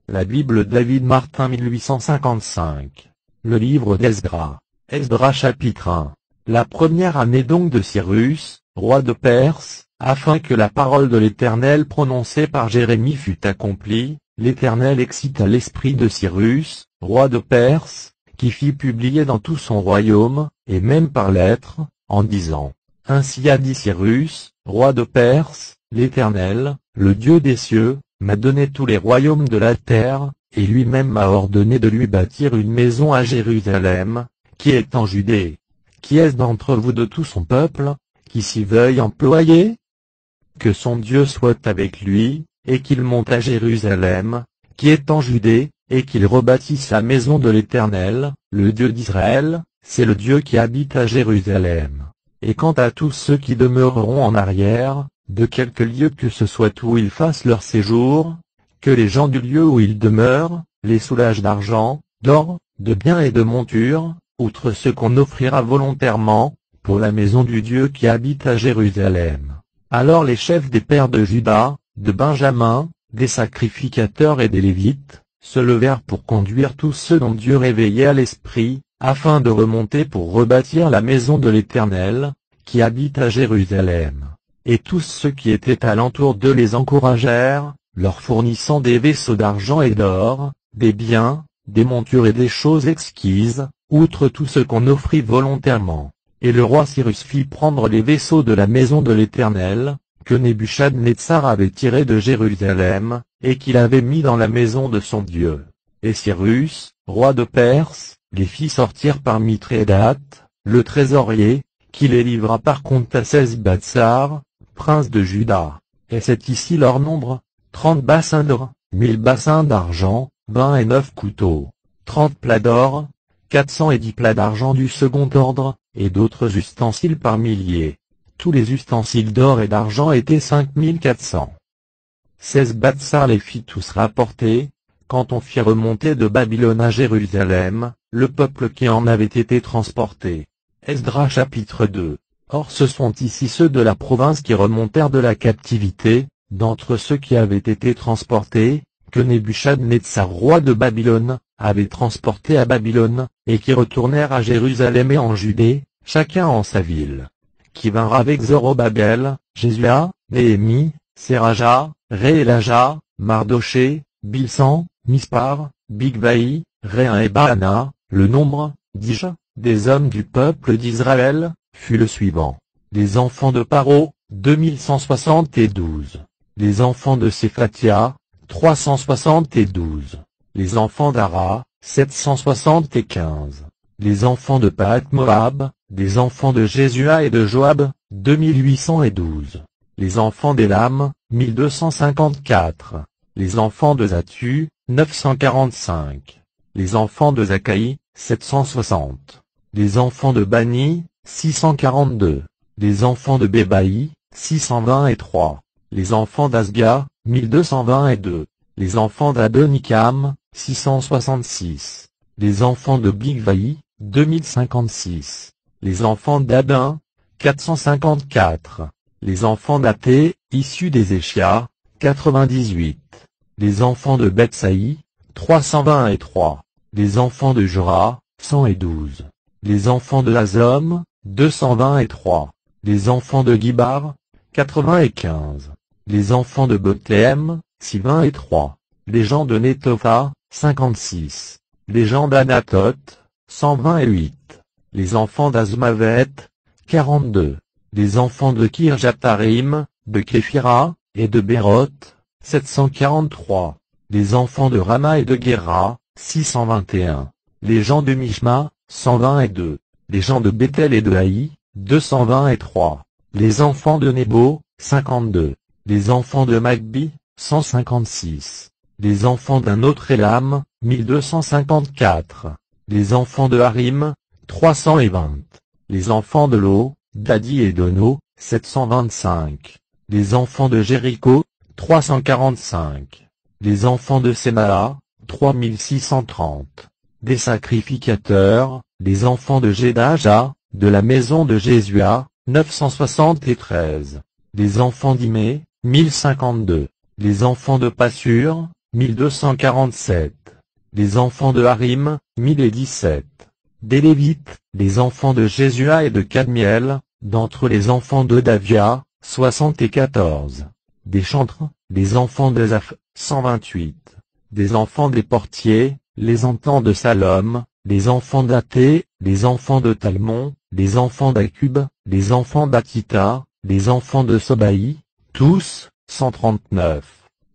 La Bible David Martin 1855. Le livre d'Esdras. Esdras chapitre 1. La première année donc de Cyrus, roi de Perse, afin que la parole de l'Éternel prononcée par Jérémie fût accomplie, l'Éternel excita l'esprit de Cyrus, roi de Perse, qui fit publier dans tout son royaume, et même par lettres, en disant: Ainsi a dit Cyrus, roi de Perse, l'Éternel, le Dieu des cieux, m'a donné tous les royaumes de la terre, et lui-même m'a ordonné de lui bâtir une maison à Jérusalem, qui est en Judée. Qui est-ce d'entre vous de tout son peuple, qui s'y veuille employer? Que son Dieu soit avec lui, et qu'il monte à Jérusalem, qui est en Judée, et qu'il rebâtisse la maison de l'Éternel, le Dieu d'Israël, c'est le Dieu qui habite à Jérusalem. Et quant à tous ceux qui demeureront en arrière, de quelque lieu que ce soit où ils fassent leur séjour, que les gens du lieu où ils demeurent, les soulagent d'argent, d'or, de biens et de montures, outre ce qu'on offrira volontairement, pour la maison du Dieu qui habite à Jérusalem. Alors les chefs des pères de Juda, de Benjamin, des sacrificateurs et des Lévites, se levèrent pour conduire tous ceux dont Dieu réveillait à l'esprit, afin de remonter pour rebâtir la maison de l'Éternel, qui habite à Jérusalem. Et tous ceux qui étaient alentour d'eux les encouragèrent, leur fournissant des vaisseaux d'argent et d'or, des biens, des montures et des choses exquises, outre tout ce qu'on offrit volontairement. Et le roi Cyrus fit prendre les vaisseaux de la maison de l'Éternel, que Nebuchadnezzar avait tirés de Jérusalem, et qu'il avait mis dans la maison de son Dieu. Et Cyrus, roi de Perse, les fit sortir par Mithrédate, le trésorier, qui les livra par compte à Sesbatsar, prince de Juda. Et c'est ici leur nombre: 30 bassins d'or, 1000 bassins d'argent, 29 couteaux, 30 plats d'or, 410 plats d'argent du second ordre, et d'autres ustensiles par milliers. Tous les ustensiles d'or et d'argent étaient 5400. Sesbatsar les fit tous rapporter, quand on fit remonter de Babylone à Jérusalem, le peuple qui en avait été transporté. Esdras chapitre 2. Or ce sont ici ceux de la province qui remontèrent de la captivité, d'entre ceux qui avaient été transportés, que Nebuchadnezzar roi de Babylone, avait transportés à Babylone, et qui retournèrent à Jérusalem et en Judée, chacun en sa ville. Qui vinrent avec Zorobabel, Jésua, Néhémie, Séraja, Réélaja, Mardoché, Bilsan, Mispar, Bigvaï, Réun et Baana, le nombre, dis-je, des hommes du peuple d'Israël, fut le suivant. Les enfants de Paro, 2172. Les enfants de Séphatia, 372. Les enfants d'Ara, 775. Les enfants de Pahath-Moab, des enfants de Jésua et de Joab, 2812. Les enfants d'Élam, 1254. Les enfants de Zattu, 945. Les enfants de Zakaï, 760. Les enfants de Bani, 642. Les enfants de Bébaï, 623. Les enfants d'Asga, 1222. Les enfants d'Adonikam, 666. Les enfants de Bigvaï, 2056. Les enfants d'Adin, 454. Les enfants d'Athé, issus des Échias, 98. Les enfants de Bethsaï, 323. Les enfants de Jora, 112. Les enfants de Hazom, 223. Les enfants de Gibar, 95. Les enfants de Bethléem, 623. Les gens de Netopha, 56. Les gens d'Anatoth, 128. Les enfants d'Azmavet, 42. Les enfants de Kirjatharim, de Képhira, et de Béroth, 743. Les enfants de Rama et de Guéra, 621. Les gens de Mishma, 122. Les gens de Bethel et de Haï, 223. Les enfants de Nebo, 52. Les enfants de Magbi, 156. Les enfants d'un autre Élam, 1254. Les enfants de Harim, 320. Les enfants de Lo, d'Adi et d'Ono, 725. Les enfants de Jéricho, 345. Les enfants de Sémaa, 3630. Des sacrificateurs, les enfants de Jédaja, de la maison de Jésua, 973. Les enfants d'Imé, 1052. Les enfants de Passur, 1247. Les enfants de Harim, 1017. Des Lévites, les enfants de Jésua et de Cadmiel, d'entre les enfants de Davia, 74. Des chantres, les enfants d'Asaph, 128. Des enfants des portiers, les enfants de Salom, les enfants d'Athé, les enfants de Talmon, les enfants d'Akub, les enfants d'Akita, les enfants de Sobaï, tous, 139.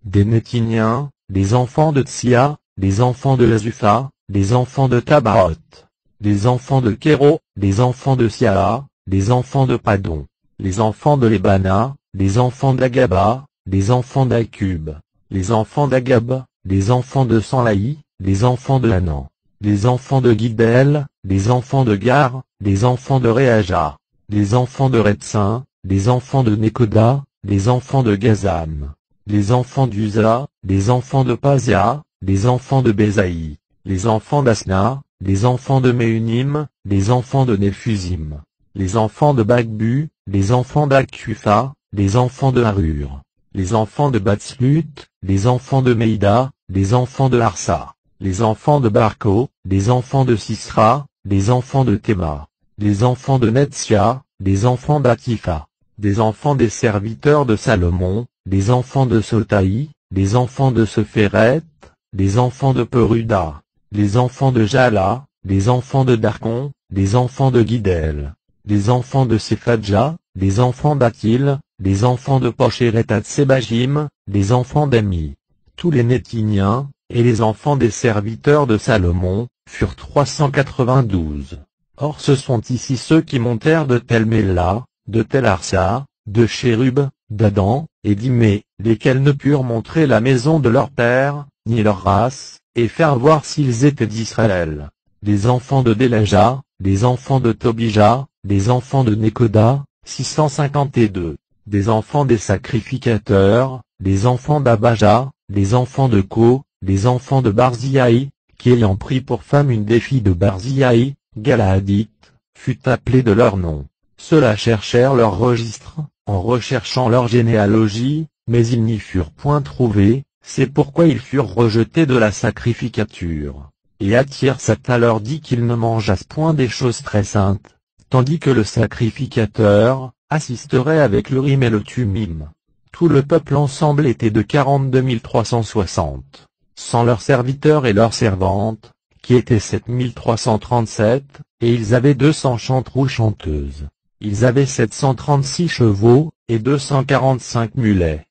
Des Nétiniens, les enfants de Tsia, les enfants de Lazupha, les enfants de Tabaoth, les enfants de Kéro, les enfants de Siaa, les enfants de Padon, les enfants de Lébana, les enfants d'Agaba, les enfants d'Akub, les enfants d'Agab, les enfants de Sanlaï, les enfants de Hanan, les enfants de Guidel, les enfants de Gar, les enfants de Réaja, les enfants de Retsin, les enfants de Nekoda, les enfants de Gazam, les enfants d'Uza, les enfants de Pazia, les enfants de Bézaï, les enfants d'Asna, les enfants de Méunim, les enfants de Néphusim, les enfants de Bagbu, les enfants d'Akupha, les enfants de Harur, les enfants de Batslut, les enfants de Meïda, les enfants de Harsa, les enfants de Barco, les enfants de Sisra, les enfants de Théma, les enfants de Netsia, les enfants d'Atifa, des enfants des serviteurs de Salomon, les enfants de Sotaï, les enfants de Sophéret, les enfants de Peruda, les enfants de Jala, les enfants de Darkon, les enfants de Guidel, les enfants de Sephadja, les enfants d'Atil, les enfants de Pocheret Sebajim, les enfants d'Ami. Tous les Nétiniens, et les enfants des serviteurs de Salomon, furent 392. Or ce sont ici ceux qui montèrent de Tel Mela, de Tel Arsa, de Chérub, d'Adam, et d'Imé, lesquels ne purent montrer la maison de leur père, ni leur race, et faire voir s'ils étaient d'Israël. Les enfants de Délaja, les enfants de Tobija, les enfants de Nekoda, 652. Des enfants des sacrificateurs, les enfants d'Abaja, les enfants de Ko, les enfants de Barziaï, qui ayant pris pour femme une des filles de Barziaï, Galaadite, fut appelée de leur nom. Ceux-là cherchèrent leur registre, en recherchant leur généalogie, mais ils n'y furent point trouvés, c'est pourquoi ils furent rejetés de la sacrificature. Et Athir-Sata leur dit qu'ils ne mangeassent point des choses très saintes, tandis que le sacrificateur assisterait avec l'Urim et le Tumim. Tout le peuple ensemble était de 42 360, sans leurs serviteurs et leurs servantes, qui étaient 7 337, et ils avaient 200 chantres ou chanteuses. Ils avaient 736 chevaux, et 245 mulets,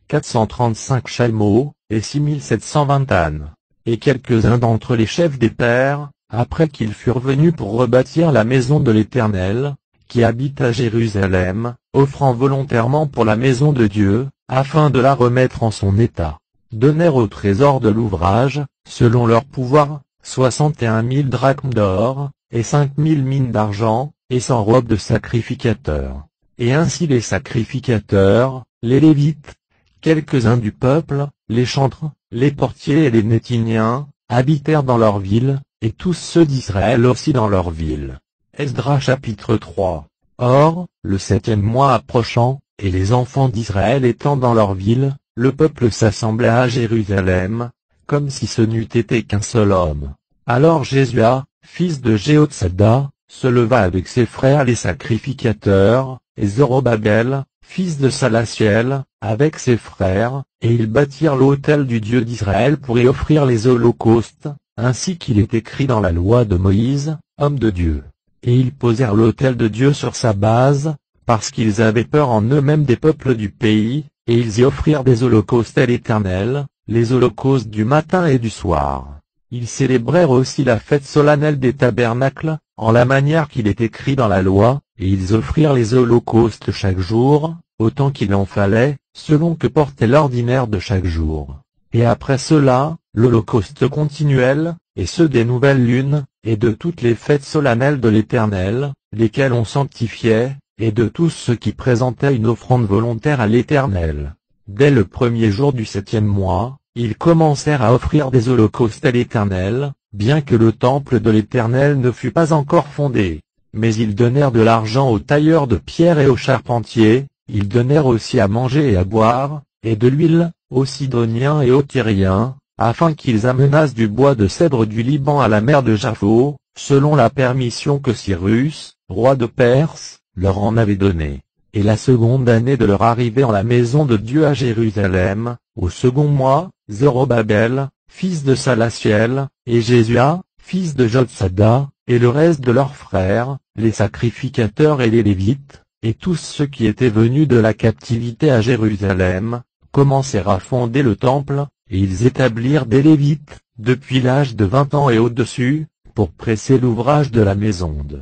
435 chameaux, et 6720 ânes. Et quelques-uns d'entre les chefs des pères, après qu'ils furent venus pour rebâtir la maison de l'Éternel, qui habite à Jérusalem, offrant volontairement pour la maison de Dieu, afin de la remettre en son état, donnèrent au trésor de l'ouvrage, selon leur pouvoir, 61 000 drachmes d'or, et 5 000 mines d'argent, et 100 robes de sacrificateurs. Et ainsi les sacrificateurs, les Lévites, quelques-uns du peuple, les chantres, les portiers et les Nétiniens, habitèrent dans leur ville, et tous ceux d'Israël aussi dans leur ville. Esdras chapitre 3. Or, le 7e mois approchant, et les enfants d'Israël étant dans leur ville, le peuple s'assembla à Jérusalem, comme si ce n'eût été qu'un seul homme. Alors Jésua, fils de Jéhotsada, se leva avec ses frères les sacrificateurs, et Zorobabel, fils de Salatiel, avec ses frères, et ils bâtirent l'autel du Dieu d'Israël pour y offrir les holocaustes, ainsi qu'il est écrit dans la loi de Moïse, homme de Dieu. Et ils posèrent l'autel de Dieu sur sa base, parce qu'ils avaient peur en eux-mêmes des peuples du pays, et ils y offrirent des holocaustes à l'Éternel, les holocaustes du matin et du soir. Ils célébrèrent aussi la fête solennelle des tabernacles, en la manière qu'il est écrit dans la loi, et ils offrirent les holocaustes chaque jour, autant qu'il en fallait, selon que portait l'ordinaire de chaque jour. Et après cela, l'holocauste continuel, et ceux des nouvelles lunes, et de toutes les fêtes solennelles de l'Éternel, lesquelles on sanctifiait, et de tous ceux qui présentaient une offrande volontaire à l'Éternel. Dès le premier jour du 7e mois, ils commencèrent à offrir des holocaustes à l'Éternel, bien que le temple de l'Éternel ne fût pas encore fondé. Mais ils donnèrent de l'argent aux tailleurs de pierre et aux charpentiers, ils donnèrent aussi à manger et à boire, et de l'huile, aux Sidoniens et aux Tyriens, afin qu'ils amenassent du bois de cèdre du Liban à la mer de Japhos, selon la permission que Cyrus, roi de Perse, leur en avait donnée. Et la seconde année de leur arrivée en la maison de Dieu à Jérusalem, au second mois, Zorobabel, fils de Salatiel, et Jésua, fils de Jotsada, et le reste de leurs frères, les sacrificateurs et les Lévites, et tous ceux qui étaient venus de la captivité à Jérusalem, commencèrent à fonder le temple, et ils établirent des Lévites, depuis l'âge de 20 ans et au-dessus, pour presser l'ouvrage de la maison de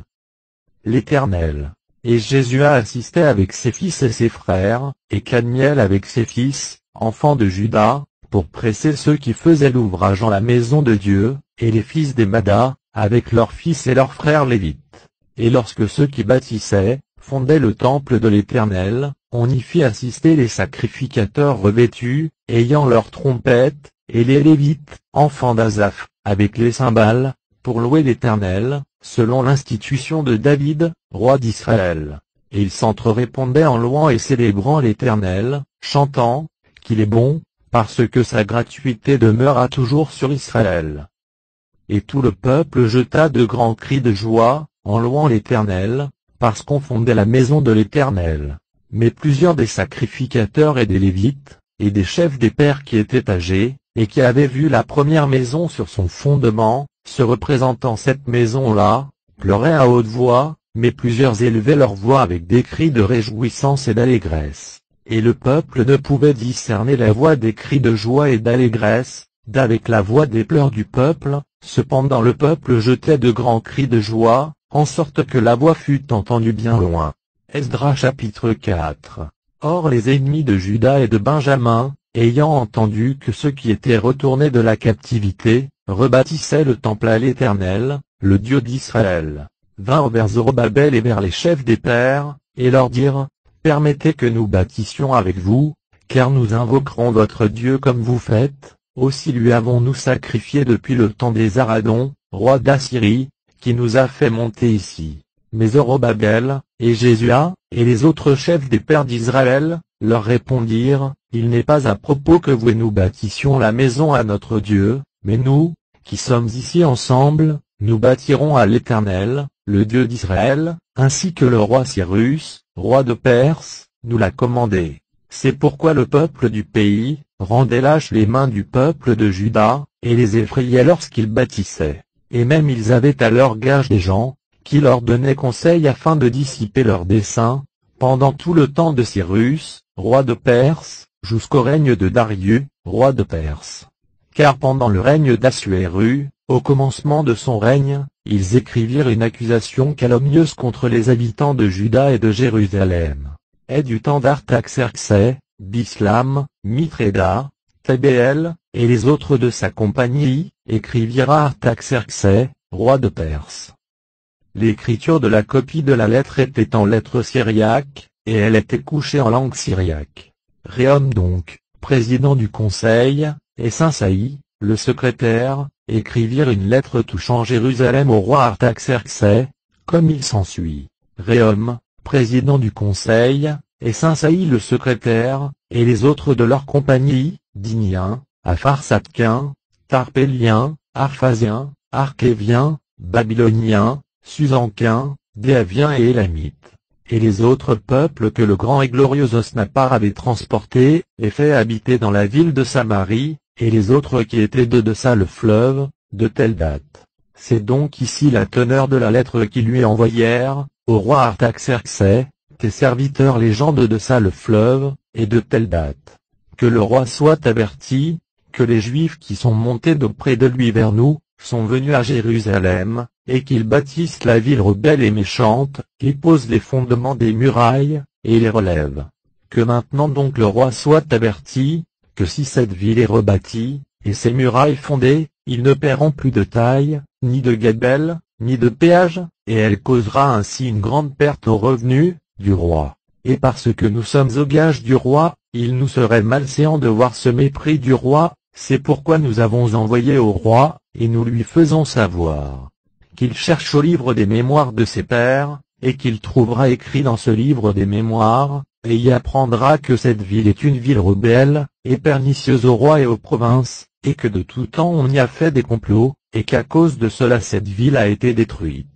l'Éternel. Et Jésua assistait avec ses fils et ses frères, et Kadmiel avec ses fils, enfants de Juda, pour presser ceux qui faisaient l'ouvrage en la maison de Dieu, et les fils des Mada, avec leurs fils et leurs frères Lévites. Et lorsque ceux qui bâtissaient, fondaient le temple de l'Éternel, on y fit assister les sacrificateurs revêtus, ayant leurs trompettes, et les Lévites, enfants d'Asaph, avec les cymbales, pour louer l'Éternel, selon l'institution de David, roi d'Israël. Et ils s'entre-répondaient en louant et célébrant l'Éternel, chantant, qu'il est bon, parce que sa gratuité demeura toujours sur Israël. Et tout le peuple jeta de grands cris de joie, en louant l'Éternel, parce qu'on fondait la maison de l'Éternel. Mais plusieurs des sacrificateurs et des Lévites, et des chefs des pères qui étaient âgés, et qui avaient vu la première maison sur son fondement, se représentant cette maison-là, pleuraient à haute voix, mais plusieurs élevaient leur voix avec des cris de réjouissance et d'allégresse. Et le peuple ne pouvait discerner la voix des cris de joie et d'allégresse, d'avec la voix des pleurs du peuple, cependant le peuple jetait de grands cris de joie, en sorte que la voix fut entendue bien loin. Esdras chapitre 4. Or les ennemis de Juda et de Benjamin, ayant entendu que ceux qui étaient retournés de la captivité, rebâtissaient le temple à l'Éternel, le Dieu d'Israël, vinrent vers Zorobabel et vers les chefs des pères, et leur dirent, « Permettez que nous bâtissions avec vous, car nous invoquerons votre Dieu comme vous faites, aussi lui avons-nous sacrifié depuis le temps des Aradons, roi d'Assyrie, qui nous a fait monter ici. » Mais Zorobabel, et Jésua, et les autres chefs des pères d'Israël, leur répondirent, « Il n'est pas à propos que vous et nous bâtissions la maison à notre Dieu, mais nous, qui sommes ici ensemble, nous bâtirons à l'Éternel, le Dieu d'Israël, ainsi que le roi Cyrus, roi de Perse, nous l'a commandé. C'est pourquoi le peuple du pays, rendait lâches les mains du peuple de Juda, et les effrayait lorsqu'ils bâtissaient. Et même ils avaient à leur gage des gens, qui leur donnaient conseil afin de dissiper leurs desseins, pendant tout le temps de Cyrus, roi de Perse, jusqu'au règne de Darius, roi de Perse. Car pendant le règne d'Assuéru, au commencement de son règne, ils écrivirent une accusation calomnieuse contre les habitants de Juda et de Jérusalem. Et du temps d'Artaxerxès, Bislam, Mithréda, Tébéel, et les autres de sa compagnie, écrivirent à Artaxerxès, roi de Perse. L'écriture de la copie de la lettre était en lettres syriaques, et elle était couchée en langue syriaque. Réhom donc, président du conseil, et Sinsaï, le secrétaire, écrivirent une lettre touchant Jérusalem au roi Artaxerxès, comme il s'ensuit. Réhom, président du conseil, et Sinsaï le secrétaire, et les autres de leur compagnie, Diniens, Apharsatkiens, Tarpéliens, Arphasiens, Archéviens, Babyloniens, Susankiens, Déaviens et Élamites, et les autres peuples que le grand et glorieux Osnappar avait transportés, et fait habiter dans la ville de Samarie, et les autres qui étaient de deçà le fleuve, de telle date. C'est donc ici la teneur de la lettre qu'ils lui envoyèrent, au roi Artaxerxès, tes serviteurs les gens de deçà le fleuve, et de telle date. Que le roi soit averti, que les Juifs qui sont montés d'auprès de lui vers nous, sont venus à Jérusalem, et qu'ils bâtissent la ville rebelle et méchante, et posent les fondements des murailles, et les relèvent. Que maintenant donc le roi soit averti, que si cette ville est rebâtie, et ses murailles fondées, ils ne paieront plus de taille, ni de gabelle, ni de péage, et elle causera ainsi une grande perte aux revenus du roi. Et parce que nous sommes au gage du roi, il nous serait malséant de voir ce mépris du roi, c'est pourquoi nous avons envoyé au roi, et nous lui faisons savoir qu'il cherche au livre des mémoires de ses pères, et qu'il trouvera écrit dans ce livre des mémoires, et y apprendra que cette ville est une ville rebelle, et pernicieuse au roi et aux provinces, et que de tout temps on y a fait des complots, et qu'à cause de cela cette ville a été détruite.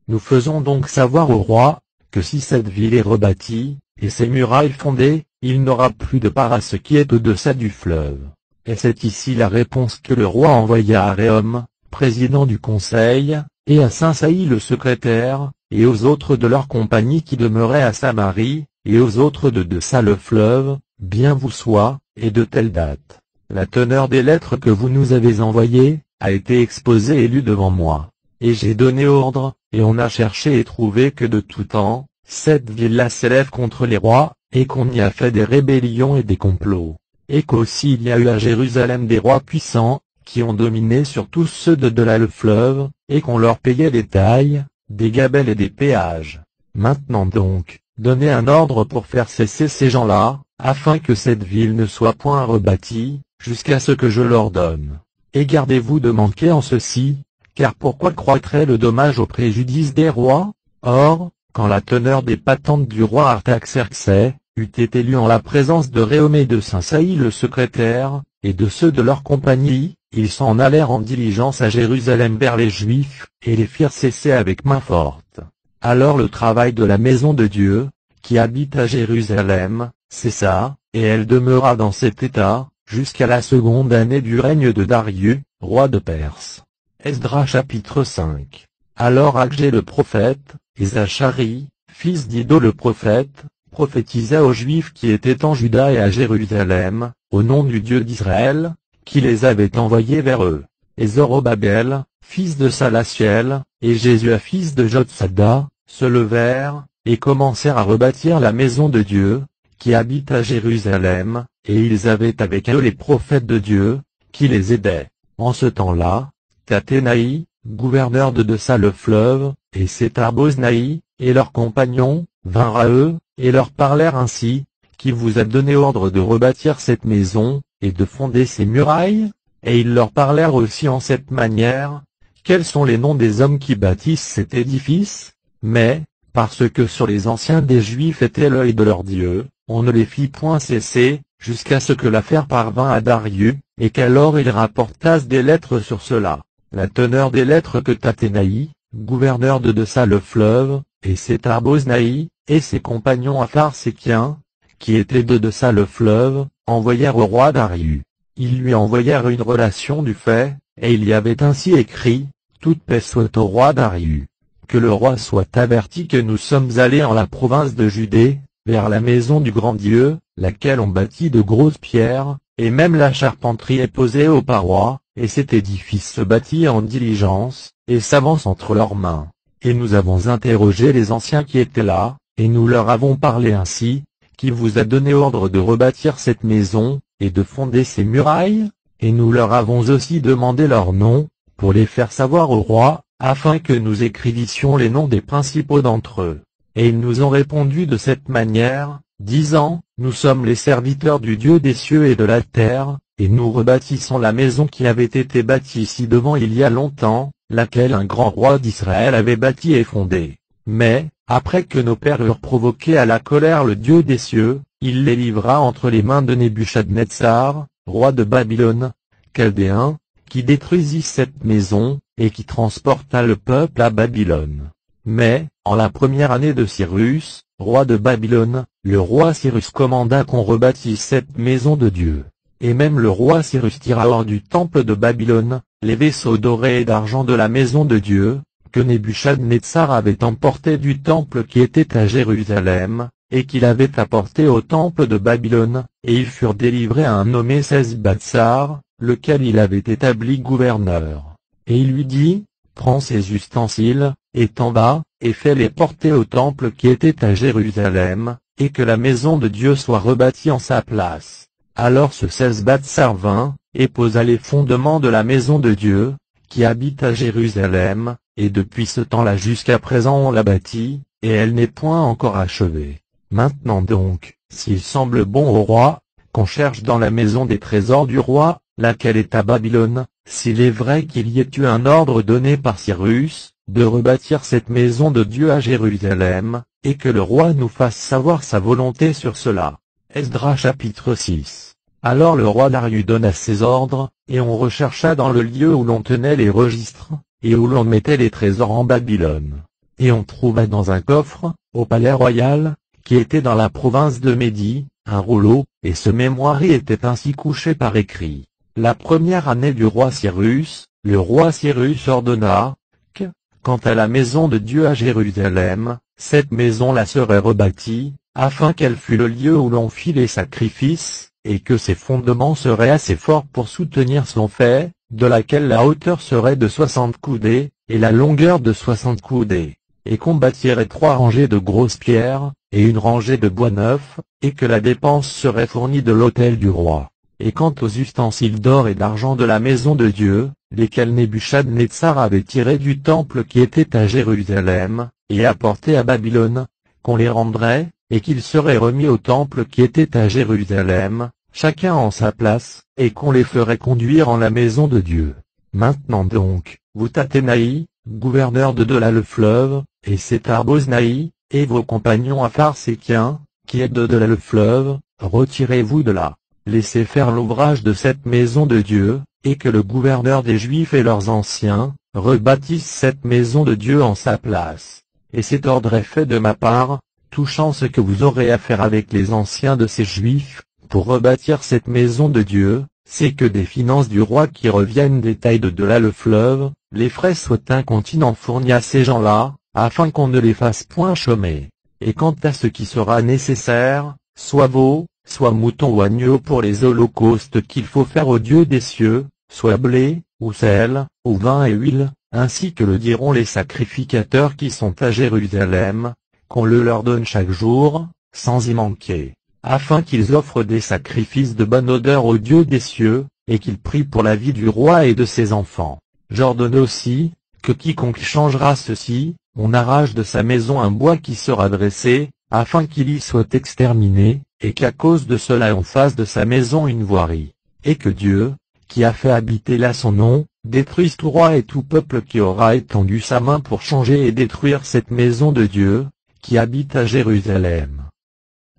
Nous faisons donc savoir au roi, que si cette ville est rebâtie, et ses murailles fondées, il n'aura plus de part à ce qui est au-deçà du fleuve. Et c'est ici la réponse que le roi envoya à Réhom, président du conseil, et à Saint-Saï le secrétaire, et aux autres de leur compagnie qui demeuraient à Samarie, et aux autres de deçà le fleuve, bien vous soit, et de telle date. La teneur des lettres que vous nous avez envoyées, a été exposée et lue devant moi. Et j'ai donné ordre, et on a cherché et trouvé que de tout temps, cette ville-là s'élève contre les rois, et qu'on y a fait des rébellions et des complots. Et qu'aussi il y a eu à Jérusalem des rois puissants, qui ont dominé sur tous ceux de delà le fleuve, et qu'on leur payait des tailles, des gabelles et des péages. Maintenant donc, donnez un ordre pour faire cesser ces gens-là, afin que cette ville ne soit point rebâtie, jusqu'à ce que je l'ordonne. Et gardez-vous de manquer en ceci, car pourquoi croîtrait le dommage au préjudice des rois? Or, quand la teneur des patentes du roi Artaxerxès eût été lue en la présence de Réhom et de Saint-Saï le secrétaire, et de ceux de leur compagnie, ils s'en allèrent en diligence à Jérusalem vers les Juifs, et les firent cesser avec main forte. Alors le travail de la maison de Dieu, qui habite à Jérusalem, cessa, et elle demeura dans cet état, jusqu'à la seconde année du règne de Darius, roi de Perse. Esdras chapitre 5. Alors Agé le prophète, et Zacharie, fils d'Iddo le prophète, prophétisa aux Juifs qui étaient en Juda et à Jérusalem, au nom du Dieu d'Israël, qui les avait envoyés vers eux. Et Zorobabel, fils de Salatiel, et Jésua fils de Jotsada, se levèrent, et commencèrent à rebâtir la maison de Dieu, qui habite à Jérusalem, et ils avaient avec eux les prophètes de Dieu, qui les aidaient. En ce temps-là, Tathénaï, gouverneur de deçà le fleuve, et Sétar-Boznaï, et leurs compagnons, vinrent à eux, et leur parlèrent ainsi, qui vous a donné ordre de rebâtir cette maison, et de fonder ses murailles? Et ils leur parlèrent aussi en cette manière, quels sont les noms des hommes qui bâtissent cet édifice? Mais, parce que sur les anciens des Juifs était l'œil de leur Dieu, on ne les fit point cesser, jusqu'à ce que l'affaire parvint à Darius, et qu'alors ils rapportassent des lettres sur cela. La teneur des lettres que Tathénaï, gouverneur de deçà le fleuve, et Sétar-Boznaï, et ses compagnons apharsékiens, qui étaient de deçà le fleuve, envoyèrent au roi Darius. Ils lui envoyèrent une relation du fait, et il y avait ainsi écrit, « Toute paix soit au roi Darius. Que le roi soit averti que nous sommes allés en la province de Judée, vers la maison du grand Dieu, laquelle on bâtit de grosses pierres, et même la charpenterie est posée aux parois, et cet édifice se bâtit en diligence, et s'avance entre leurs mains. Et nous avons interrogé les anciens qui étaient là, et nous leur avons parlé ainsi, qui vous a donné ordre de rebâtir cette maison, et de fonder ses murailles? Et nous leur avons aussi demandé leurs noms, pour les faire savoir au roi, afin que nous écrivissions les noms des principaux d'entre eux. Et ils nous ont répondu de cette manière, disant, nous sommes les serviteurs du Dieu des cieux et de la terre, et nous rebâtissons la maison qui avait été bâtie ci-devant il y a longtemps, laquelle un grand roi d'Israël avait bâtie et fondée. Mais, après que nos pères eurent provoqué à la colère le Dieu des cieux, il les livra entre les mains de Nebuchadnezzar, roi de Babylone, Chaldéen, qui détruisit cette maison, et qui transporta le peuple à Babylone. Mais, en la première année de Cyrus, roi de Babylone, le roi Cyrus commanda qu'on rebâtisse cette maison de Dieu. Et même le roi Cyrus tira hors du temple de Babylone, les vaisseaux dorés et d'argent de la maison de Dieu, que Nebuchadnezzar avait emportés du temple qui était à Jérusalem, et qu'il avait apporté au temple de Babylone, et ils furent délivrés à un nommé Sesbatsar, lequel il avait établi gouverneur. Et il lui dit, prends ces ustensiles, et t'en vas, et fais-les porter au temple qui était à Jérusalem, et que la maison de Dieu soit rebâtie en sa place. Alors ce Sesbatsar vint, et posa les fondements de la maison de Dieu, qui habite à Jérusalem, et depuis ce temps-là jusqu'à présent on l'a bâtie, et elle n'est point encore achevée. Maintenant donc, s'il semble bon au roi, qu'on cherche dans la maison des trésors du roi, laquelle est à Babylone, s'il est vrai qu'il y ait eu un ordre donné par Cyrus, de rebâtir cette maison de Dieu à Jérusalem, et que le roi nous fasse savoir sa volonté sur cela. Esdras chapitre 6. Alors le roi Darius donna ses ordres, et on rechercha dans le lieu où l'on tenait les registres, et où l'on mettait les trésors en Babylone. Et on trouva dans un coffre, au palais royal, qui était dans la province de Médie, un rouleau, et ce mémoire y était ainsi couché par écrit. La première année du roi Cyrus, le roi Cyrus ordonna que, quant à la maison de Dieu à Jérusalem, cette maison-là serait rebâtie, afin qu'elle fût le lieu où l'on fit les sacrifices, et que ses fondements seraient assez forts pour soutenir son fait, de laquelle la hauteur serait de 60 coudées, et la longueur de 60 coudées, et qu'on bâtirait 3 rangées de grosses pierres, et une rangée de bois neuf, et que la dépense serait fournie de l'autel du roi. Et quant aux ustensiles d'or et d'argent de la maison de Dieu, lesquels Nebuchadnezzar avait tirés du temple qui était à Jérusalem, et apportés à Babylone, qu'on les rendrait, et qu'ils seraient remis au temple qui était à Jérusalem, chacun en sa place, et qu'on les ferait conduire en la maison de Dieu. Maintenant donc, vous Tathénaï, gouverneur de Delà le fleuve, et Sétar-Boznaï, et vos compagnons apharsékiens, qui êtes de Delà le fleuve, retirez-vous de là. Laissez faire l'ouvrage de cette maison de Dieu, et que le gouverneur des Juifs et leurs anciens, rebâtissent cette maison de Dieu en sa place. Et cet ordre est fait de ma part, touchant ce que vous aurez à faire avec les anciens de ces Juifs, pour rebâtir cette maison de Dieu, c'est que des finances du roi qui reviennent des tailles de Delà le fleuve, les frais soient incontinent fournis à ces gens-là, afin qu'on ne les fasse point chômer. Et quant à ce qui sera nécessaire, soit veau, soit mouton ou agneau pour les holocaustes qu'il faut faire au Dieu des cieux, soit blé, ou sel, ou vin et huile, ainsi que le diront les sacrificateurs qui sont à Jérusalem, qu'on le leur donne chaque jour, sans y manquer, afin qu'ils offrent des sacrifices de bonne odeur au Dieu des cieux, et qu'ils prient pour la vie du roi et de ses enfants. J'ordonne aussi, que quiconque changera ceci, on arrache de sa maison un bois qui sera dressé, afin qu'il y soit exterminé, et qu'à cause de cela on fasse de sa maison une voirie, et que Dieu, qui a fait habiter là son nom, détruise tout roi et tout peuple qui aura étendu sa main pour changer et détruire cette maison de Dieu, qui habite à Jérusalem.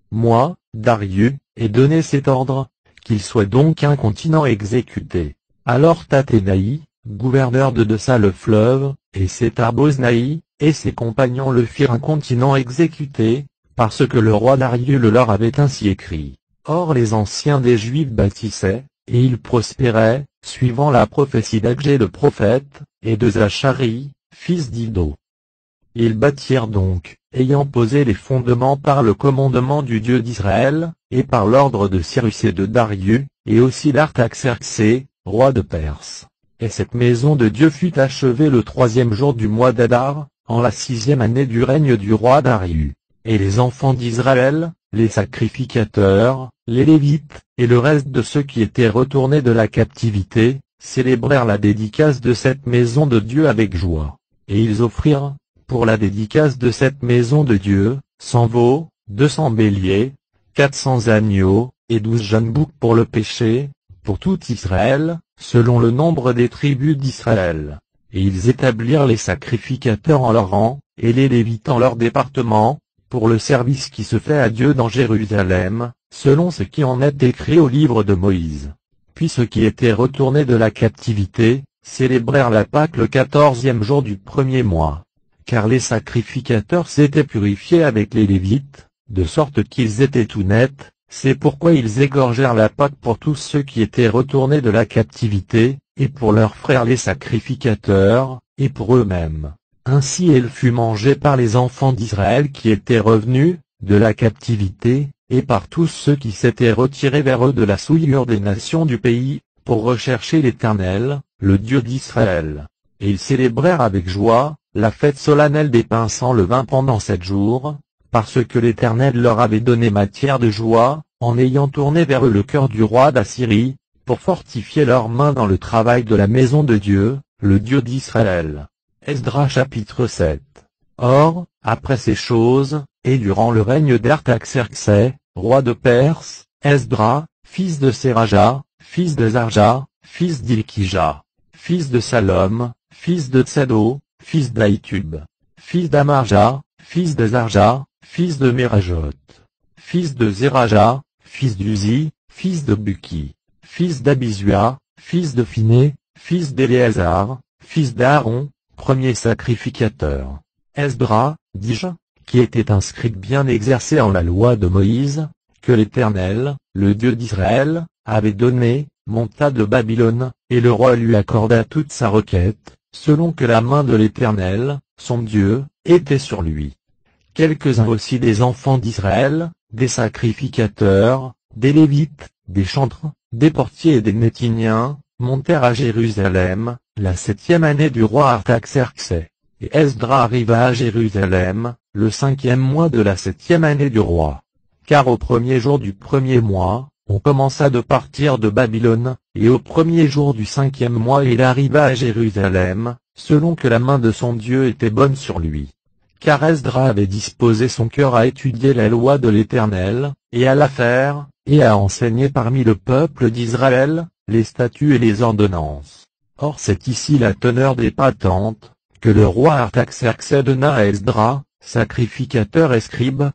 Moi, Darius, ai donné cet ordre, qu'il soit donc incontinent exécuté. Alors Tathénaï, gouverneur de Dessa le fleuve, et Sétar-Boznaï, et ses compagnons le firent incontinent exécuter, parce que le roi Darius le leur avait ainsi écrit. Or les anciens des Juifs bâtissaient, et ils prospéraient, suivant la prophétie d'Agé le prophète, et de Zachari, fils d'Iddo. Ils bâtirent donc, ayant posé les fondements par le commandement du Dieu d'Israël, et par l'ordre de Cyrus et de Darius, et aussi d'Artaxerxès, roi de Perse. Et cette maison de Dieu fut achevée le 3e jour du mois d'Adar, en la 6e année du règne du roi Darius. Et les enfants d'Israël, les sacrificateurs, les Lévites, et le reste de ceux qui étaient retournés de la captivité, célébrèrent la dédicace de cette maison de Dieu avec joie. Et ils offrirent, pour la dédicace de cette maison de Dieu, 100 veaux, 200 béliers, 400 agneaux, et 12 jeunes boucs pour le péché, pour tout Israël, selon le nombre des tribus d'Israël. Et ils établirent les sacrificateurs en leur rang, et les Lévites en leur département, pour le service qui se fait à Dieu dans Jérusalem, selon ce qui en est écrit au livre de Moïse. Puis ceux qui étaient retournés de la captivité, célébrèrent la Pâque le 14e jour du 1er mois. Car les sacrificateurs s'étaient purifiés avec les Lévites, de sorte qu'ils étaient tout nets, c'est pourquoi ils égorgèrent la Pâque pour tous ceux qui étaient retournés de la captivité, et pour leurs frères les sacrificateurs, et pour eux-mêmes. Ainsi elle fut mangée par les enfants d'Israël qui étaient revenus, de la captivité, et par tous ceux qui s'étaient retirés vers eux de la souillure des nations du pays, pour rechercher l'Éternel, le Dieu d'Israël. Et ils célébrèrent avec joie, la fête solennelle des pains sans levain pendant 7 jours, parce que l'Éternel leur avait donné matière de joie, en ayant tourné vers eux le cœur du roi d'Assyrie, pour fortifier leurs mains dans le travail de la maison de Dieu, le Dieu d'Israël. Esdras chapitre 7. Or, après ces choses, et durant le règne d'Artaxerxès, roi de Perse, Esdras, fils de Séraja, fils de Zarja, fils d'Ilkija, fils de Salom, fils de Tsedo, fils d'Aïtub, fils d'Amarja, fils de Zarja, fils de Mérajot, fils de Zéraja, fils d'Uzi, fils de Buki, fils d'Abizua, fils de Phiné, fils d'Éléazar, fils d'Aaron, premier sacrificateur. Esdra, dis-je, qui était un scribe bien exercé en la loi de Moïse, que l'Éternel, le Dieu d'Israël, avait donné, monta de Babylone, et le roi lui accorda toute sa requête, selon que la main de l'Éternel, son Dieu, était sur lui. Quelques-uns aussi des enfants d'Israël, des sacrificateurs, des Lévites, des chantres, des portiers et des Néthiniens, montèrent à Jérusalem, la 7e année du roi Artaxerxès. Et Esdra arriva à Jérusalem, le 5e mois de la 7e année du roi. Car au premier jour du premier mois, on commença de partir de Babylone, et au premier jour du 5e mois il arriva à Jérusalem, selon que la main de son Dieu était bonne sur lui. Car Esdra avait disposé son cœur à étudier la loi de l'Éternel, et à la faire, et à enseigner parmi le peuple d'Israël, les statuts et les ordonnances. Or c'est ici la teneur des patentes, que le roi Artaxerxès donna à Esdra, sacrificateur et scribe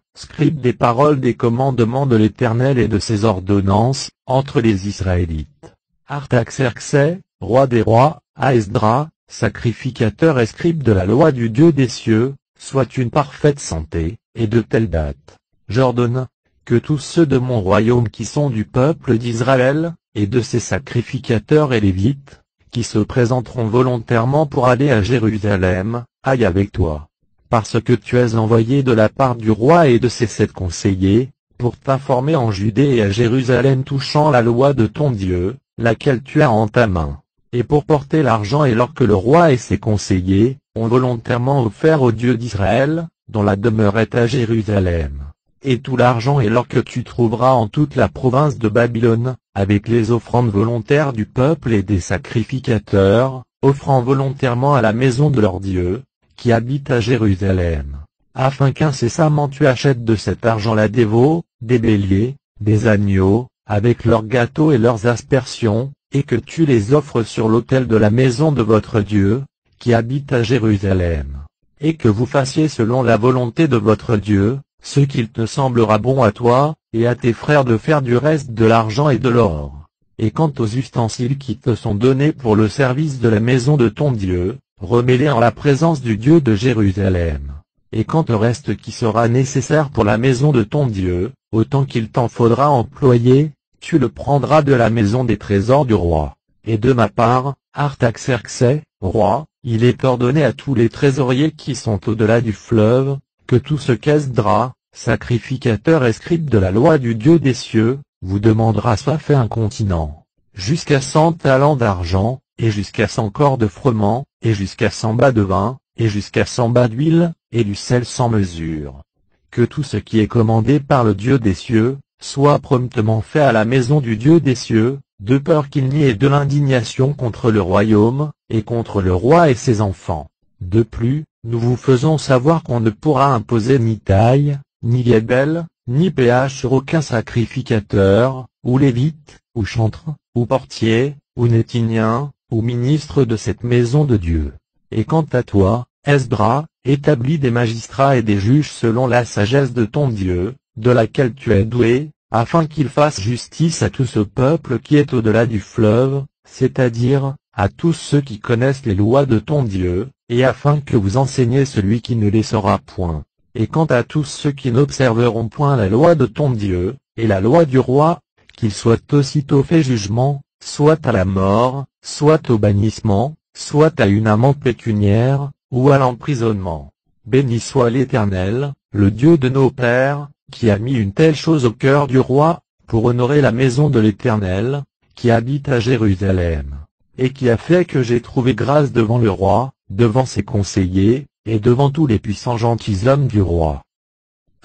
des paroles des commandements de l'Éternel et de ses ordonnances, entre les Israélites. Artaxerxès, roi des rois, à Esdra, sacrificateur et scribe de la loi du Dieu des cieux, soit une parfaite santé, et de telle date. J'ordonne, que tous ceux de mon royaume qui sont du peuple d'Israël, et de ses sacrificateurs et lévites, qui se présenteront volontairement pour aller à Jérusalem, aillent avec toi. Parce que tu es envoyé de la part du roi et de ses 7 conseillers, pour t'informer en Judée et à Jérusalem touchant la loi de ton Dieu, laquelle tu as en ta main, et pour porter l'argent et l'or que le roi et ses conseillers ont volontairement offert au Dieu d'Israël, dont la demeure est à Jérusalem. Et tout l'argent et l'or que tu trouveras en toute la province de Babylone, avec les offrandes volontaires du peuple et des sacrificateurs, offrant volontairement à la maison de leur Dieu, qui habite à Jérusalem, afin qu'incessamment tu achètes de cet argent-là des veaux, des béliers, des agneaux, avec leurs gâteaux et leurs aspersions, et que tu les offres sur l'autel de la maison de votre Dieu, qui habite à Jérusalem. Et que vous fassiez selon la volonté de votre Dieu, ce qu'il te semblera bon à toi, et à tes frères de faire du reste de l'argent et de l'or. Et quant aux ustensiles qui te sont donnés pour le service de la maison de ton Dieu, remets-les en la présence du Dieu de Jérusalem. Et quant au reste qui sera nécessaire pour la maison de ton Dieu, autant qu'il t'en faudra employer, tu le prendras de la maison des trésors du roi. Et de ma part, Artaxerxès, roi, il est ordonné à tous les trésoriers qui sont au-delà du fleuve, que tout ce qu'Esdra, sacrificateur et scribe de la loi du Dieu des cieux, vous demandera soit fait incontinent, jusqu'à 100 talents d'argent, et jusqu'à 100 corps de froment, et jusqu'à 100 bas de vin, et jusqu'à 100 bas d'huile, et du sel sans mesure. Que tout ce qui est commandé par le Dieu des cieux, soit promptement fait à la maison du Dieu des cieux, de peur qu'il n'y ait de l'indignation contre le royaume, et contre le roi et ses enfants. De plus, nous vous faisons savoir qu'on ne pourra imposer ni taille, ni libelle, ni péage sur aucun sacrificateur, ou lévite, ou chantre, ou portier, ou néthinien, ou ministre de cette maison de Dieu. Et quant à toi, Esdra, établis des magistrats et des juges selon la sagesse de ton Dieu, de laquelle tu es doué, afin qu'ils fassent justice à tout ce peuple qui est au-delà du fleuve, c'est-à-dire, à tous ceux qui connaissent les lois de ton Dieu, et afin que vous enseigniez celui qui ne les saura point. Et quant à tous ceux qui n'observeront point la loi de ton Dieu, et la loi du roi, qu'ils soient aussitôt fait jugement, soit à la mort, soit au bannissement, soit à une amende pécuniaire, ou à l'emprisonnement. Béni soit l'Éternel, le Dieu de nos pères, qui a mis une telle chose au cœur du roi, pour honorer la maison de l'Éternel, qui habite à Jérusalem, et qui a fait que j'ai trouvé grâce devant le roi, devant ses conseillers, et devant tous les puissants gentilshommes du roi.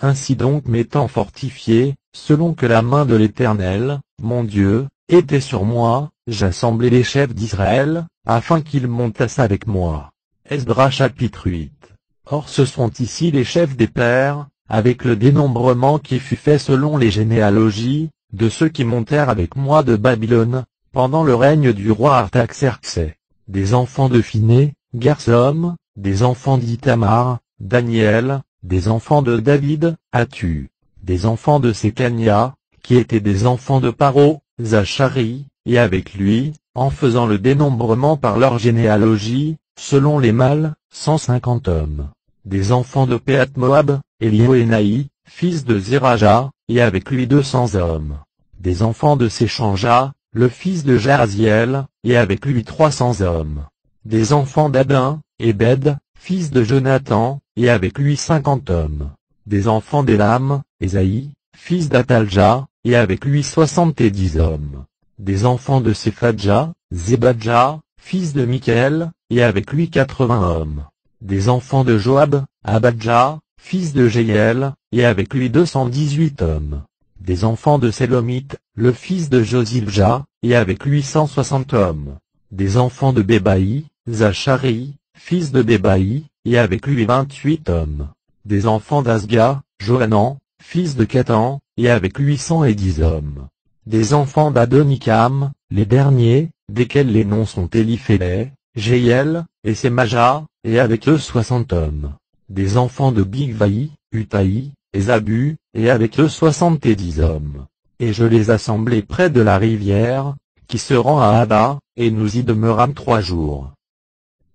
Ainsi donc m'étant fortifié, selon que la main de l'Éternel, mon Dieu, était sur moi, j'assemblai les chefs d'Israël, afin qu'ils montassent avec moi. Esdra chapitre 8. Or ce sont ici les chefs des pères, avec le dénombrement qui fut fait selon les généalogies, de ceux qui montèrent avec moi de Babylone, pendant le règne du roi Artaxerxès. Des enfants de Phiné, Gersom, des enfants d'Ithamar, Daniel, des enfants de David, Atu, des enfants de Sécania, qui étaient des enfants de Paro, Zachari, et avec lui, en faisant le dénombrement par leur généalogie, selon les mâles, 150 hommes. Des enfants de Péat-Moab, Élioénaï, fils de Zéraja, et avec lui 200 hommes. Des enfants de Séchanja, le fils de Jaziel, et avec lui 300 hommes. Des enfants d'Adin, Ebed, fils de Jonathan, et avec lui 50 hommes. Des enfants d'Élam, Ésaïe, fils d'Atalja, et avec lui 70 hommes. Des enfants de Séphadja, Zébadja, fils de Michaël, et avec lui 80 hommes. Des enfants de Joab, Abadja, fils de Jéhiel, et avec lui 218 hommes. Des enfants de Sélomite, le fils de Josibja, et avec lui 160 hommes. Des enfants de Bébaï, Zachari, fils de Bébaï, et avec lui 28 hommes. Des enfants d'Azga, Johanan, fils de Catan, et avec lui 110 hommes. Des enfants d'Adonikam, les derniers, desquels les noms sont Éliphélé, Jéhiel, et Sémaja, et avec eux 60 hommes. Des enfants de Bigvaï, Utaï, et Zabu, et avec eux 70 hommes. Et je les assemblai près de la rivière, qui se rend à Abba, et nous y demeurâmes 3 jours.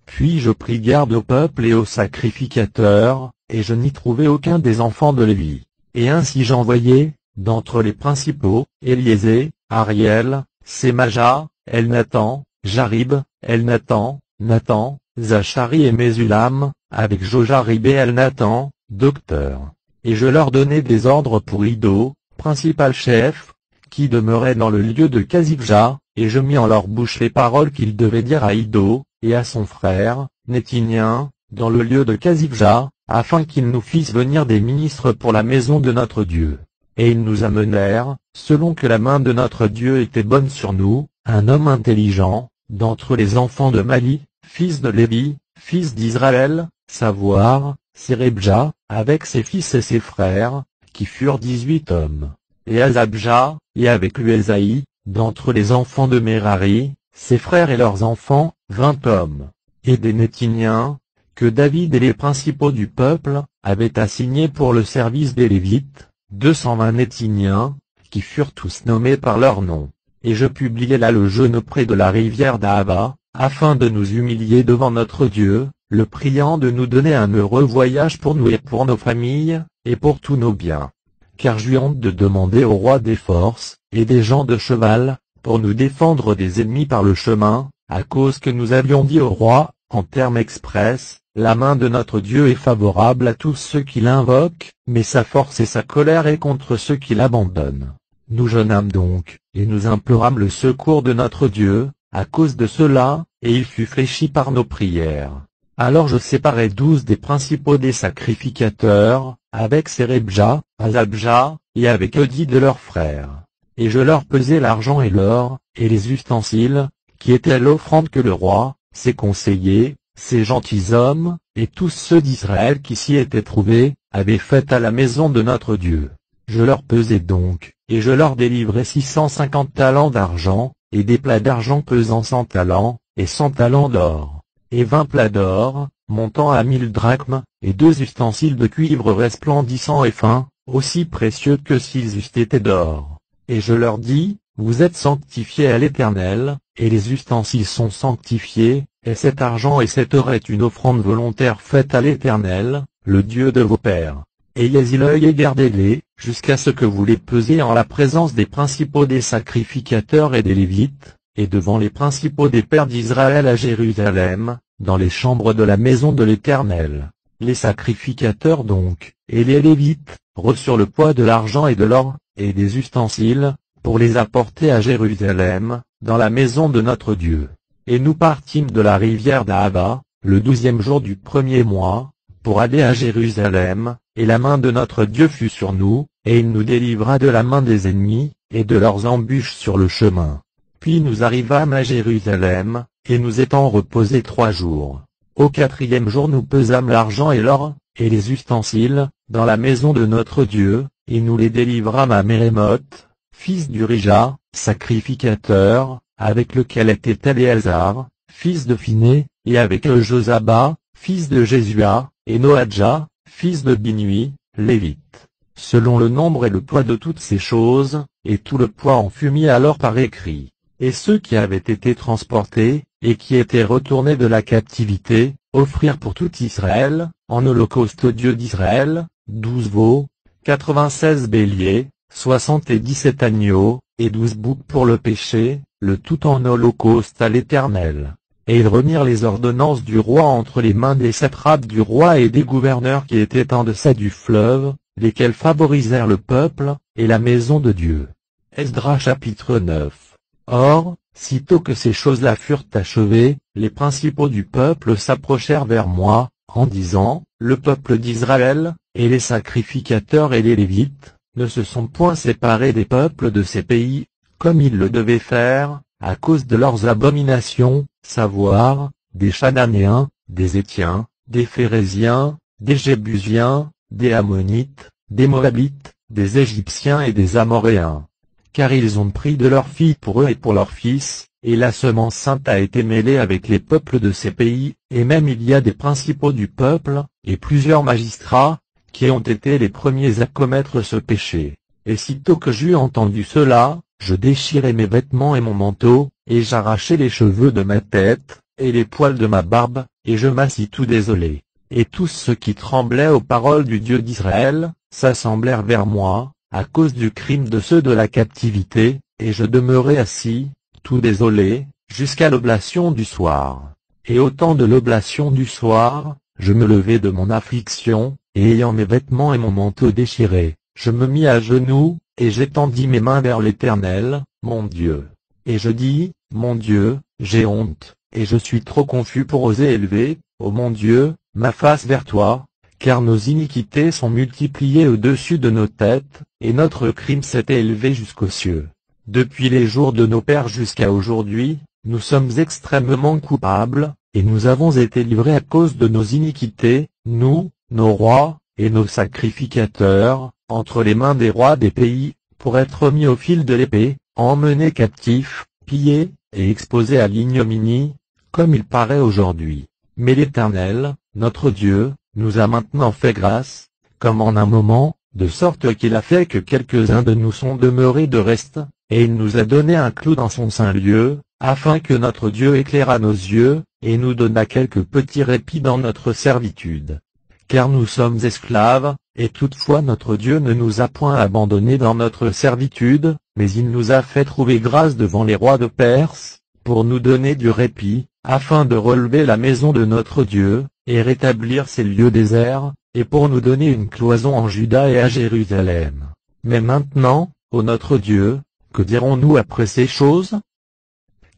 Puis je pris garde au peuple et aux sacrificateurs, et je n'y trouvai aucun des enfants de Lévi. Et ainsi j'envoyai, d'entre les principaux, Éliézer, Ariel, Sémaja, Elnathan, Jarib, Elnathan, Nathan, Zachari et Mésulam, avec Jojarib et Elnathan, docteurs. Et je leur donnai des ordres pour Iddo, principal chef, qui demeurait dans le lieu de Casibja, et je mis en leur bouche les paroles qu'ils devaient dire à Iddo, et à son frère, Nétinien, dans le lieu de Casibja, afin qu'ils nous fissent venir des ministres pour la maison de notre Dieu. Et ils nous amenèrent, selon que la main de notre Dieu était bonne sur nous, un homme intelligent, d'entre les enfants de Mali, fils de Lévi, fils d'Israël, savoir, Sérebja, avec ses fils et ses frères, qui furent 18 hommes. Et Azabja, et avec lui Ésaïe, d'entre les enfants de Mérari, ses frères et leurs enfants, 20 hommes. Et des Nétiniens, que David et les principaux du peuple, avaient assignés pour le service des Lévites, 220 Nétiniens, qui furent tous nommés par leur nom. Et je publiai là le jeûne près de la rivière d'Ahava, afin de nous humilier devant notre Dieu, le priant de nous donner un heureux voyage pour nous et pour nos familles, et pour tous nos biens. Car j'eus honte de demander au roi des forces, et des gens de cheval, pour nous défendre des ennemis par le chemin, à cause que nous avions dit au roi, en termes express, la main de notre Dieu est favorable à tous ceux qui l'invoquent, mais sa force et sa colère est contre ceux qui l'abandonnent. Nous jeûnâmes donc, et nous implorâmes le secours de notre Dieu, à cause de cela, et il fut fléchi par nos prières. Alors je séparai 12 des principaux des sacrificateurs, avec Sérebja, Azabja, et avec eux 10 de leurs frères. Et je leur pesai l'argent et l'or, et les ustensiles, qui étaient l'offrande que le roi, ses conseillers, ses gentilshommes, et tous ceux d'Israël qui s'y étaient trouvés, avaient fait à la maison de notre Dieu. Je leur pesai donc, et je leur délivrai 650 talents d'argent, et des plats d'argent pesant 100 talents, et 100 talents d'or, et 20 plats d'or, montant à 1000 drachmes, et 2 ustensiles de cuivre resplendissant et fin, aussi précieux que s'ils eussent été d'or. Et je leur dis, vous êtes sanctifiés à l'Éternel, et les ustensiles sont sanctifiés, et cet argent et cet or est une offrande volontaire faite à l'Éternel, le Dieu de vos pères. Ayez-y l'œil et gardez-les, jusqu'à ce que vous les pesiez en la présence des principaux des sacrificateurs et des Lévites, et devant les principaux des pères d'Israël à Jérusalem, dans les chambres de la maison de l'Éternel. Les sacrificateurs donc, et les Lévites, reçurent le poids de l'argent et de l'or, et des ustensiles, pour les apporter à Jérusalem, dans la maison de notre Dieu. Et nous partîmes de la rivière d'Ahava, le 12e jour du 1er mois, pour aller à Jérusalem, et la main de notre Dieu fut sur nous, et il nous délivra de la main des ennemis, et de leurs embûches sur le chemin. Puis nous arrivâmes à Jérusalem, et nous étant reposés 3 jours. Au 4e jour nous pesâmes l'argent et l'or, et les ustensiles, dans la maison de notre Dieu, et nous les délivrâmes à Mérémoth, fils d'Urija, sacrificateur, avec lequel était Éléazar, fils de Phiné, et avec eux Josaba, fils de Jésua, et Noadja, fils de Binui, Lévite. selon le nombre et le poids de toutes ces choses, et tout le poids en fut mis alors par écrit. Et ceux qui avaient été transportés, et qui étaient retournés de la captivité, offrirent pour tout Israël, en holocauste au Dieu d'Israël, 12 veaux, 96 béliers, 77 agneaux, et 12 boucs pour le péché, le tout en holocauste à l'Éternel. Et ils remirent les ordonnances du roi entre les mains des satrapes du roi et des gouverneurs qui étaient en deçà du fleuve, lesquels favorisèrent le peuple, et la maison de Dieu. Esdras chapitre 9. Or, sitôt que ces choses-là furent achevées, les principaux du peuple s'approchèrent vers moi, en disant, le peuple d'Israël, et les sacrificateurs et les Lévites, ne se sont point séparés des peuples de ces pays, comme ils le devaient faire, à cause de leurs abominations, savoir, des Chananéens, des Étiens, des Phéréziens, des Jébusiens, des Ammonites, des Moabites, des Égyptiens et des Amoréens. Car ils ont pris de leurs filles pour eux et pour leurs fils, et la semence sainte a été mêlée avec les peuples de ces pays, et même il y a des principaux du peuple, et plusieurs magistrats, qui ont été les premiers à commettre ce péché. Et sitôt que j'eus entendu cela, je déchirai mes vêtements et mon manteau, et j'arrachai les cheveux de ma tête, et les poils de ma barbe, et je m'assis tout désolé. Et tous ceux qui tremblaient aux paroles du Dieu d'Israël, s'assemblèrent vers moi, à cause du crime de ceux de la captivité, et je demeurai assis, tout désolé, jusqu'à l'oblation du soir. Et au temps de l'oblation du soir, je me levai de mon affliction, et ayant mes vêtements et mon manteau déchirés, je me mis à genoux, et j'étendis mes mains vers l'Éternel, mon Dieu. Et je dis, mon Dieu, j'ai honte, et je suis trop confus pour oser élever, ô mon Dieu, ma face vers toi, car nos iniquités sont multipliées au-dessus de nos têtes, et notre crime s'est élevé jusqu'aux cieux. Depuis les jours de nos pères jusqu'à aujourd'hui, nous sommes extrêmement coupables, et nous avons été livrés à cause de nos iniquités, nous, nos rois, et nos sacrificateurs, entre les mains des rois des pays, pour être mis au fil de l'épée, emmenés captifs, pillés, et exposés à l'ignominie, comme il paraît aujourd'hui. Mais l'Éternel, notre Dieu, nous a maintenant fait grâce, comme en un moment, de sorte qu'il a fait que quelques-uns de nous sont demeurés de reste, et il nous a donné un clou dans son saint lieu, afin que notre Dieu éclairât nos yeux, et nous donna quelques petits répits dans notre servitude. Car nous sommes esclaves, et toutefois notre Dieu ne nous a point abandonnés dans notre servitude, mais il nous a fait trouver grâce devant les rois de Perse, pour nous donner du répit, afin de relever la maison de notre Dieu, et rétablir ces lieux déserts, et pour nous donner une cloison en Juda et à Jérusalem. Mais maintenant, ô notre Dieu, que dirons-nous après ces choses?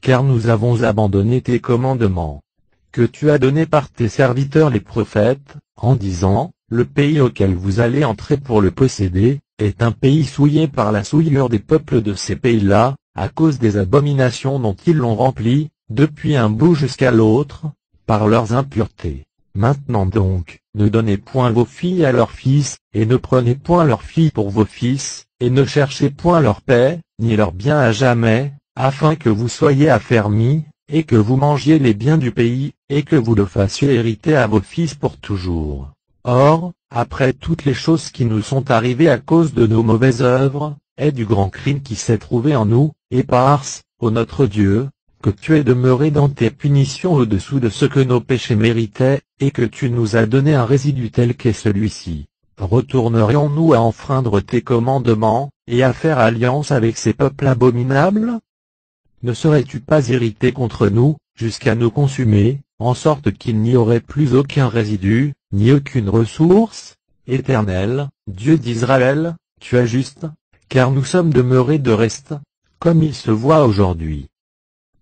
Car nous avons abandonné tes commandements, que tu as donnés par tes serviteurs les prophètes, en disant, le pays auquel vous allez entrer pour le posséder, est un pays souillé par la souillure des peuples de ces pays-là, à cause des abominations dont ils l'ont rempli, depuis un bout jusqu'à l'autre, par leurs impuretés. Maintenant donc, ne donnez point vos filles à leurs fils, et ne prenez point leurs filles pour vos fils, et ne cherchez point leur paix, ni leur bien à jamais, afin que vous soyez affermis, et que vous mangiez les biens du pays, et que vous le fassiez hériter à vos fils pour toujours. Or, après toutes les choses qui nous sont arrivées à cause de nos mauvaises œuvres, et du grand crime qui s'est trouvé en nous, et parce, ô notre Dieu, que tu es demeuré dans tes punitions au-dessous de ce que nos péchés méritaient, et que tu nous as donné un résidu tel qu'est celui-ci. Retournerions-nous à enfreindre tes commandements, et à faire alliance avec ces peuples abominables? Ne serais-tu pas irrité contre nous, jusqu'à nous consumer, en sorte qu'il n'y aurait plus aucun résidu, ni aucune ressource? Éternel, Dieu d'Israël, tu es juste, car nous sommes demeurés de reste, comme il se voit aujourd'hui.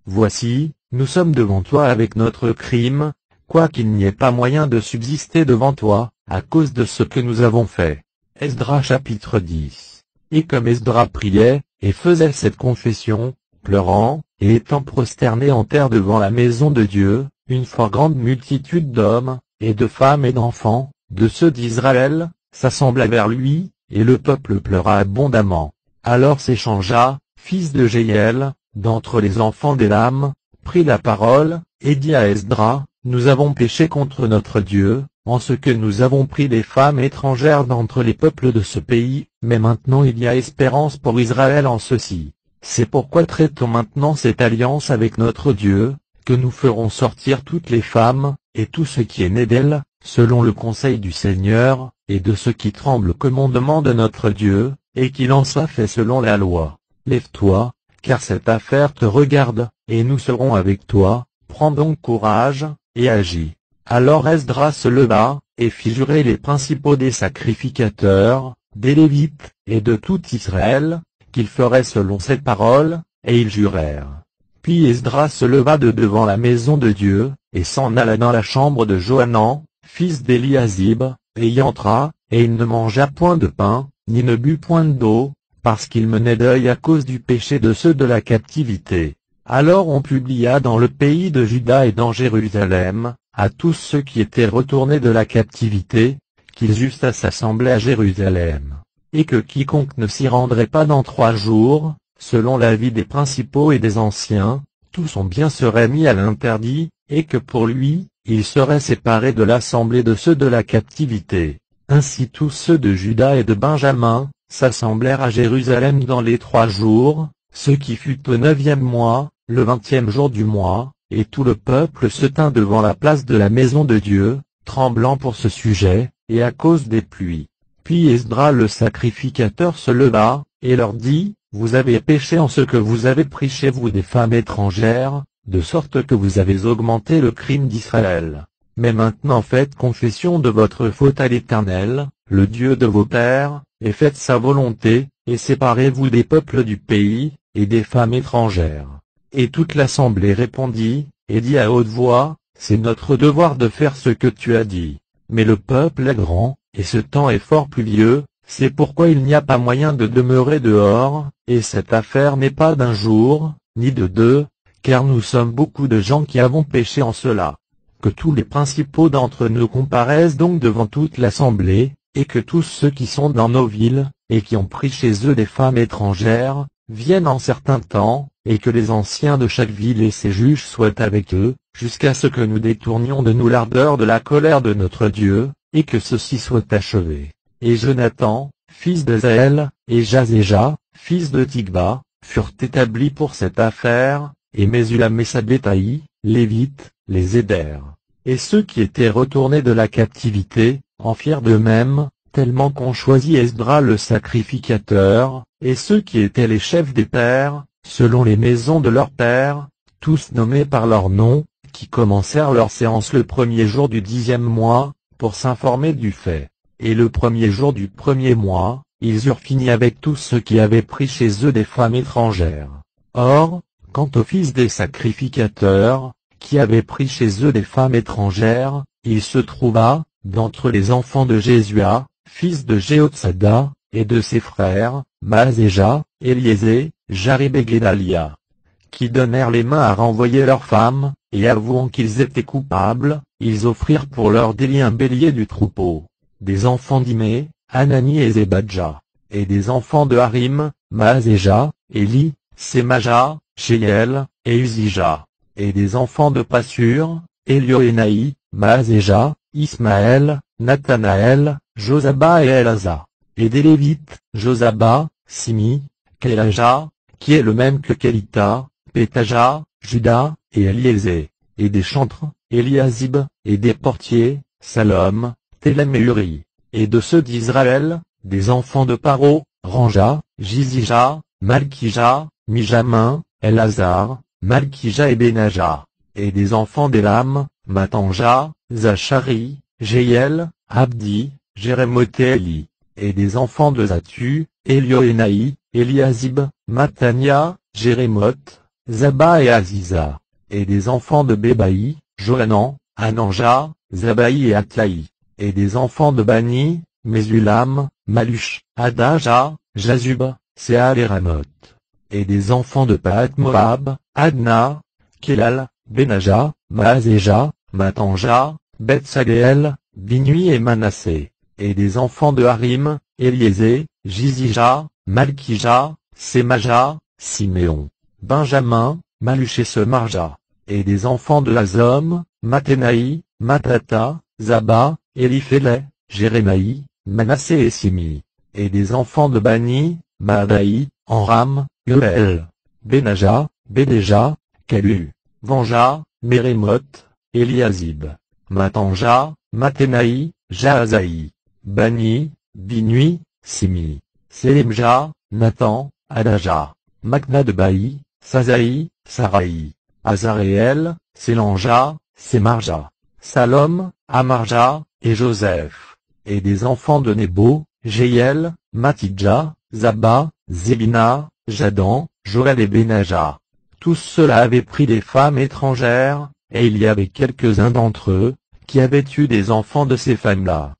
Voici, nous sommes devant toi avec notre crime, quoiqu'il n'y ait pas moyen de subsister devant toi, à cause de ce que nous avons fait. Esdras chapitre 10. Et comme Esdras priait, et faisait cette confession, pleurant, et étant prosterné en terre devant la maison de Dieu, une fort grande multitude d'hommes, et de femmes et d'enfants, de ceux d'Israël, s'assembla vers lui, et le peuple pleura abondamment. Alors s'échangea, fils de Jéhiel, d'entre les enfants d'Élam, prit la parole, et dit à Esdras, nous avons péché contre notre Dieu, en ce que nous avons pris des femmes étrangères d'entre les peuples de ce pays, mais maintenant il y a espérance pour Israël en ceci. C'est pourquoi traitons maintenant cette alliance avec notre Dieu, que nous ferons sortir toutes les femmes, et tout ce qui est né d'elles, selon le conseil du Seigneur, et de ceux qui tremblent au commandement de notre Dieu, et qu'il en soit fait selon la loi. Lève-toi, car cette affaire te regarde, et nous serons avec toi, prends donc courage, et agis. Alors Esdras se leva, et fit jurer les principaux des sacrificateurs, des Lévites, et de tout Israël, qu'ils feraient selon cette parole, et ils jurèrent. Puis Esdras se leva de devant la maison de Dieu, et s'en alla dans la chambre de Johanan, fils d'Eliasib, et y entra, et il ne mangea point de pain, ni ne but point d'eau, parce qu'il menait deuil à cause du péché de ceux de la captivité. Alors on publia dans le pays de Juda et dans Jérusalem, à tous ceux qui étaient retournés de la captivité, qu'ils eussent à s'assembler à Jérusalem, et que quiconque ne s'y rendrait pas dans 3 jours, selon l'avis des principaux et des anciens, tout son bien serait mis à l'interdit, et que pour lui, il serait séparé de l'assemblée de ceux de la captivité. Ainsi tous ceux de Juda et de Benjamin, s'assemblèrent à Jérusalem dans les 3 jours, ce qui fut au 9e mois, le 20e jour du mois, et tout le peuple se tint devant la place de la maison de Dieu, tremblant pour ce sujet, et à cause des pluies. Puis Esdras le sacrificateur se leva, et leur dit, vous avez péché en ce que vous avez pris chez vous des femmes étrangères, de sorte que vous avez augmenté le crime d'Israël. Mais maintenant faites confession de votre faute à l'Éternel, le Dieu de vos pères, et faites sa volonté, et séparez-vous des peuples du pays, et des femmes étrangères. Et toute l'assemblée répondit, et dit à haute voix, c'est notre devoir de faire ce que tu as dit. Mais le peuple est grand, et ce temps est fort pluvieux, c'est pourquoi il n'y a pas moyen de demeurer dehors, et cette affaire n'est pas d'1 jour, ni de 2, car nous sommes beaucoup de gens qui avons péché en cela. Que tous les principaux d'entre nous comparaissent donc devant toute l'assemblée, et que tous ceux qui sont dans nos villes, et qui ont pris chez eux des femmes étrangères, viennent en certain temps, et que les anciens de chaque ville et ses juges soient avec eux, jusqu'à ce que nous détournions de nous l'ardeur de la colère de notre Dieu, et que ceci soit achevé. Et Jonathan, fils d'Azaël, et Jazéja, fils de Tikva, furent établis pour cette affaire, et Mésulam et Sabétaï, Lévites, les aidèrent. Et ceux qui étaient retournés de la captivité, en firent de même, tellement qu'on choisit Esdras le sacrificateur, et ceux qui étaient les chefs des pères, selon les maisons de leurs pères, tous nommés par leur nom, qui commencèrent leur séance le 1er jour du 10e mois, pour s'informer du fait. Et le 1er jour du 1er mois, ils eurent fini avec tous ceux qui avaient pris chez eux des femmes étrangères. Or, quant aux fils des sacrificateurs, qui avaient pris chez eux des femmes étrangères, il se trouva, d'entre les enfants de Jésua, fils de Jéhotsada, et de ses frères, Maaséja, Éliésé, Jarib et Guédalia, qui donnèrent les mains à renvoyer leurs femmes, et avouant qu'ils étaient coupables, ils offrirent pour leur délit un bélier du troupeau. Des enfants d'Imé, Anani et Zébadja, et des enfants de Harim, Maaséja, Éli, Sémaja, Shehiel, et Uzija, et des enfants de Passur, Élioénaï, Maaséja, Ismaël, Nathanaël, Josaba et Elasa, et des Lévites, Josaba, Simi, Kélaja, qui est le même que Kélita, Pétaja, Juda, et Eliésé, et des chantres, Eliasib, et des portiers, Salom, Télém et Uri, et de ceux d'Israël, des enfants de Paro, Ranja, Jizija, Malkija, Mijamin, Elazar, Malkija et Benaja, et des enfants d'Élam, Matanja, Zachari, Jéhiel, Abdi, Jérémoth et Eli, et des enfants de Zatu, Élioénaï, Eliasib, Matania, Jérémoth, Zaba et Aziza, et des enfants de Bébaï, Johanan, Ananja, Zabaï et Atlaï, et des enfants de Bani, Mésulam, Maluch, Adaja, Jazub, Séal et Ramoth, et des enfants de Pahat-Moab, Adna, Kélal, Benaja, Maaséja, Matanja, Bethsagéel, Binui et Manassé, et des enfants de Harim, Éliésé, Jizija, Malkija, Sémaja, Siméon, Benjamin, Maluch et Semarja, et des enfants de Hazom, Mathénaï, Matata, Zaba, Éliphélet, Jérémaï, Manassé et Simi. Et des enfants de Bani, Maadaï, Amram, Guel, Benaja, Bédéja, Kalu, Vanja, Mérémoth, Eliasib, Matanja, Mathénaï, Jaazaï, Bani, Binui, Simi, Sélemja, Nathan, Adaja, Makna de Baï, Sazaï, Saraï, Azaréel, Sélanja, Semarja, Salom, Amarja, et Joseph. Et des enfants de Nebo, Jéiel, Matidja, Zaba, Zébina, Jadan, Joël et Benaja. Tous ceux-là avaient pris des femmes étrangères, et il y avait quelques-uns d'entre eux, qui avaient eu des enfants de ces femmes-là.